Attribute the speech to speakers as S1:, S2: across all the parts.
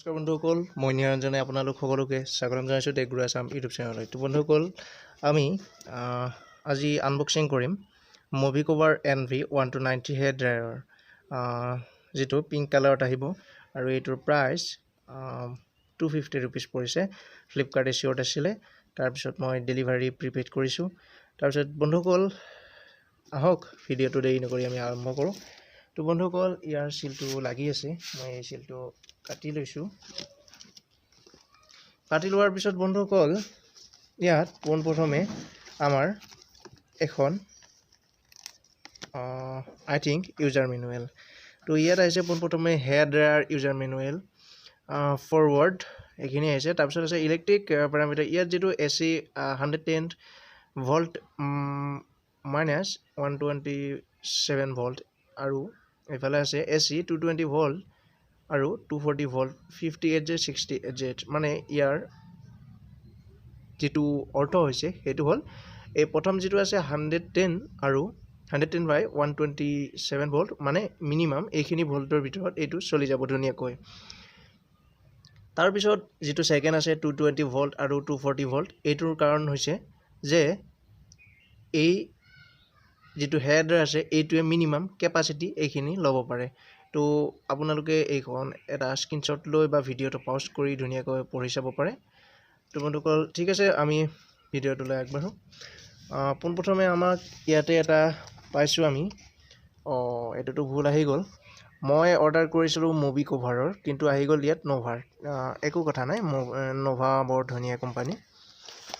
S1: নমস্কাৰ বন্ধুসকল মই নিৰঞ্জনে আপোনালোক সকলোকে স্বাগতম জনাইছোঁ টেকগুৰু আছাম ইউটিউব চেনেললৈ তো বন্ধুসকল আমি আজি আনবক্সিং কৰিম Mobicover1293 হেয়াৰ ড্ৰায়াৰ যেটো পিংক কালাৰত আহিব আৰু এইটোৰ প্ৰাইস 250 रुपीस পৰিছে ফ্লিপকাৰ্ট এচিঅ'ত আছিল তাৰ পিছত মই ডেলিভাৰী প্ৰিপেড কৰিছো তাৰ পিছত বন্ধুসকল আহক ভিডিঅ'টো দেৰি নকৰি আমি আৰম্ভ কৰো তো বন্ধুসকল ইয়াৰ সিলটো লাগি আছে মই এই সিলটো কাটি লৈছো কাটি লোৱাৰ পিছত বন্ধুসকল ইয়াত পোনপ্ৰথমে আমাৰ এখন I think user manual তো ইয়াত আছে পোনপ্ৰথমে hair dryer user manual forward এখিনি আছে তাৰ পিছত আছে ইলেক্ট্ৰিক প্যাৰামিটাৰ ইয়াত যেটো এসি 110 ভোল্ট মাইনাস 127 ভোল্ট আৰু এফালে আছে এসি 220 ভোল্ট আৰু 240 ভোল্ট 58 যে 68 যে মানে ইয়াৰ যেটো অৰ্থ হৈছে হেতু হল এই প্ৰথম যেটো আছে 110 আৰু 110 by 127 ভোল্ট মানে মিনিমাম এইখিনি ভোল্টৰ ভিতৰত এটো চলি যাব ধুনিয়াকৈ তাৰ পিছত যেটো সেকেন্ড আছে 220 ভোল্ট আৰু 240 ভোল্ট এটোৰ কাৰণ হৈছে যে এই যেটো হেড আছে এটোৱে মিনিমাম ক্যাপাসিটি এইখিনি লব পাৰে তো আপোনালোকে এইখন এটা স্ক্ৰিনশ্বট লৈ বা ভিডিওটো পজ কৰি ধুনিয়াকৈ পঢ়ি চাব পাৰে তো বন্ধুসকল ঠিক আছে আমি ভিডিওটো লৈ আগবাঢ়ো পোনপ্ৰথমে আমাক ইয়াতে এটা পাইছো আমি এটোটো ভুল আহি গল মই অৰ্ডাৰ কৰিছিলো Mobicover কিন্তু আহি গল ইয়াত নোভাৰ একো কথা নাই নোভা বৰ ধুনিয়া কোম্পানী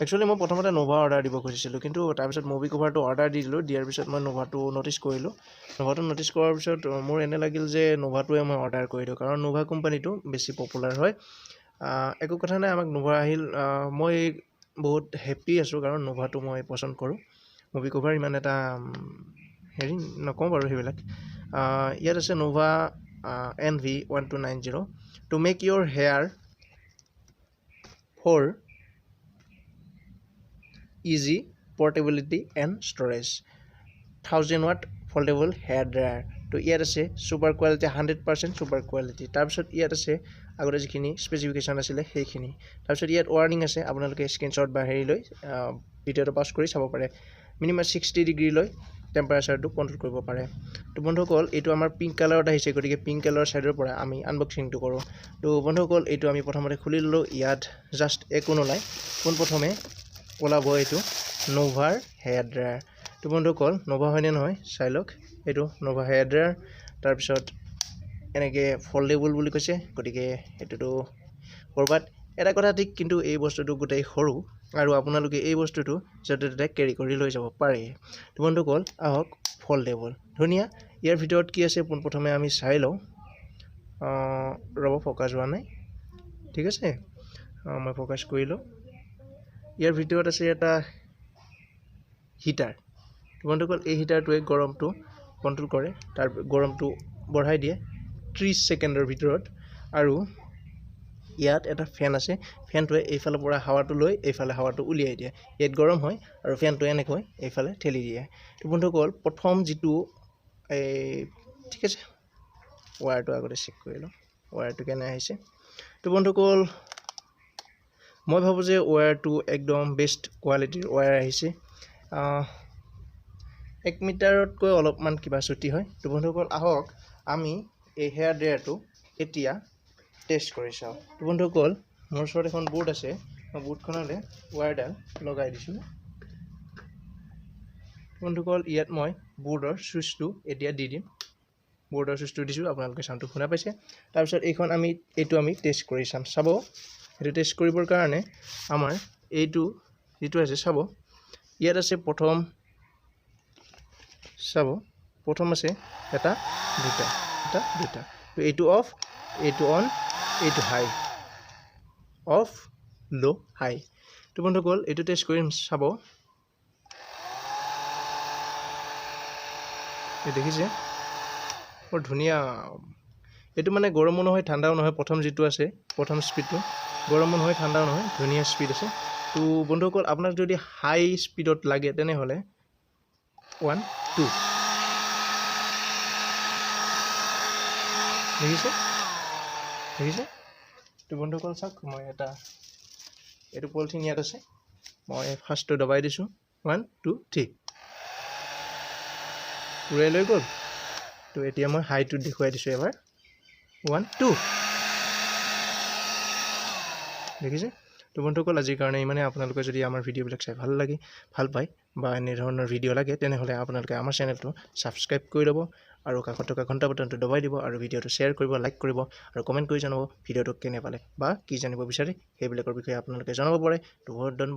S1: একচুয়ালি মই প্ৰথমতে নোভা অৰ্ডাৰ দিব খুজিছিলো কিন্তু তাৰ পিছত Mobicover টো অৰ্ডাৰ দি দিলো দিয়াৰ পিছত মই নোভাটো নটিস কৰিলো নোভাটো নটিস কৰাৰ পিছত মোৰ এনে লাগিল যে নোভাটোৱে মই অৰ্ডাৰ কৰিলো কাৰণ নোভা কোম্পানীটো বেছি পপুলাৰ হয় একো কথা নাই আমাক নোভা আহিল মই বহুত হ্যাপি আছো কাৰণ নোভাটো মই পছন্দ কৰো Mobicover ইমান এটা হেৰি নকওঁ বাৰু হেবিলাক ইয়াত আছে Nova NV1290 to make your hair for easy portability and storage 1000 watt foldable hair dryer to ইয়াত আছে super quality 100% super quality তাৰ পিছত ইয়াত আছে আগতে যিখিনি স্পেসিফিকেশন আছিল সেইখিনি তাৰ পিছত ইয়াত ওয়াৰ্নিং আছে আপোনালোকে স্ক্ৰিনশ্বট বা হেৰি লৈ ভিডিওটো পাস কৰি চাব পাৰে মিনিমাম 60 ডিগ্ৰী লৈ টেম্পাৰেচাৰটো কন্ট্ৰোল কৰিব পাৰে তো বন্ধুসকল এটো আমাৰ পিংক কালাৰত আহিছে গতিকে পিংক কালাৰৰ সাইডৰ পৰা আমি আনবক্সিংটো কৰো তো বন্ধুসকল এটো আমি প্ৰথমতে খুলি ললো ইয়াত জাস্ট একো নলাই পোনপ্ৰথমে ওলাব এটো নোভাৰ হেয়াৰ ড্ৰায়াৰ তো বন্ধুসকল নোভা হয়নে নহয় চাই লওক এটো নোভা হেয়াৰ ড্ৰায়াৰ তাৰ পিছত এনেকে ফল্ডেবল বুলি কৈছে গতিকে এটোটো কৰবাত এটা কথা ঠিক কিন্তু এই বস্তুটো গোটেই সৰু আৰু আপোনালোকে এই বস্তুটো যতে ক্যাৰি কৰি লৈ যাব পাৰে তো বন্ধুসকল আহক ফল্ডেবল ধুনিয়া ইয়াৰ ভিতৰত কি আছে পোনপ্ৰথমে আমি চাই লওঁ ৰব ফোকাস হোৱা নাই ঠিক আছে মই ফোকাস কৰিলো ইয়াৰ ভিতৰত আছে এটা হিটাৰ বন্ধুসকল এই হিটাৰটোৱে গৰমটো কন্ট্ৰোল কৰে তাৰ গৰমটো বঢ়াই দিয়ে 30 সেকেন্ডৰ ভিতৰত আৰু ইয়াত এটা ফ্যান আছে ফ্যানটোৱে এইফালৰ পৰা হাৱাটো লৈ এইফালে হাৱাটো উলিয়াই দিয়ে ইয়াত গৰম হয় আৰু ফ্যানটো এনেকৈ এইফালে ঠেলি দিয়ে তো বন্ধুসকল প্ৰথম যেটো ঠিক আছে ওয়্যাৰটো আগতে চেক কৰি লওঁ ওয়্যাৰটো কেনে আহিছে তো বন্ধুসকল মই ভাবো যে ওয়্যাৰটো একদম বেষ্ট কোৱালিটিৰ ওয়্যাৰ আহিছে 1 মিটাৰতকৈ অলপমান কিবা ছুটি হয় তো বন্ধুসকল আহক আমি এই হেয়াৰ ড্ৰায়াৰটো এতিয়া টেষ্ট কৰি চাও তো বন্ধুসকল মোৰ ওচৰত এখন বোৰ্ড আছে মই বোৰ্ডখনলে ওয়্যাৰডাল লগাই দিছো বন্ধুসকল ইয়াত মই বোৰ্ডৰ সুইচটো এতিয়া দি দিম বোৰ্ডৰ সুইচটো দিছো আপোনালোকে সাউণ্ডটো শুনা পাইছে তাৰ পিছত এইখন আমি টেষ্ট কৰি চাব এটো টেষ্ট কৰিবৰ কাৰণে আমাৰ এইটো যেটো আছে চাব ইয়াত আছে প্ৰথম আছে এটা দুটা তো এইটো অফ এইটো অন এইটো হাই অফ লো হাই তো বন্ধুসকল এইটো টেষ্ট কৰিম চাব এই দেখিছে বৰ ধুনিয়া এটো মানে গৰমও নহয় ঠাণ্ডাও নহয় প্ৰথম যেটো আছে প্ৰথম স্পিডটো গৰমও নহয় ঠাণ্ডাও নহয় ধুনিয়া স্পিড আছে তো বন্ধুসকল আপোনাক যদি হাই স্পিডত লাগে তেনে হলে 1 2 দেখিছে তো বন্ধুসকল চাওক মই এটা এইটো পলিথিন ইয়াত আছে মই ফাৰ্ষ্টটো দবাই দিছোঁ 1 2 3 উৰাই লৈ গ'ল তো এতিয়া মই হাইটো দেখুৱাই দিছোঁ এবাৰ 1 2 দেখিছে তো বন্ধুসকল আজিৰ কাৰণে ইমানে আপোনালোকে যদি আমাৰ ভিডিঅ'বিলাক চাই ভাল পায় বা এনে ধৰণৰ ভিডিঅ' লাগে তেনেহ'লে আপোনালোকে আমাৰ চেনেলটো ছাবস্ক্ৰাইব কৰি ল'ব আৰু কাষত থকা ঘণ্টা বটনটো দবাই দিব আৰু ভিডিঅ'টো শ্বেয়াৰ কৰিব লাইক কৰিব আৰু কমেণ্ট কৰি জনাব ভিডিঅ'টো কেনে পালে বা কি জানিব বিচাৰে সেইবিলাকৰ বিষয়ে আপোনালোকে জনাব পাৰে তো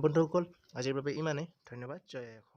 S1: বন্ধুসকল আজিৰ বাবে ইমানে ধন্যবাদ জয়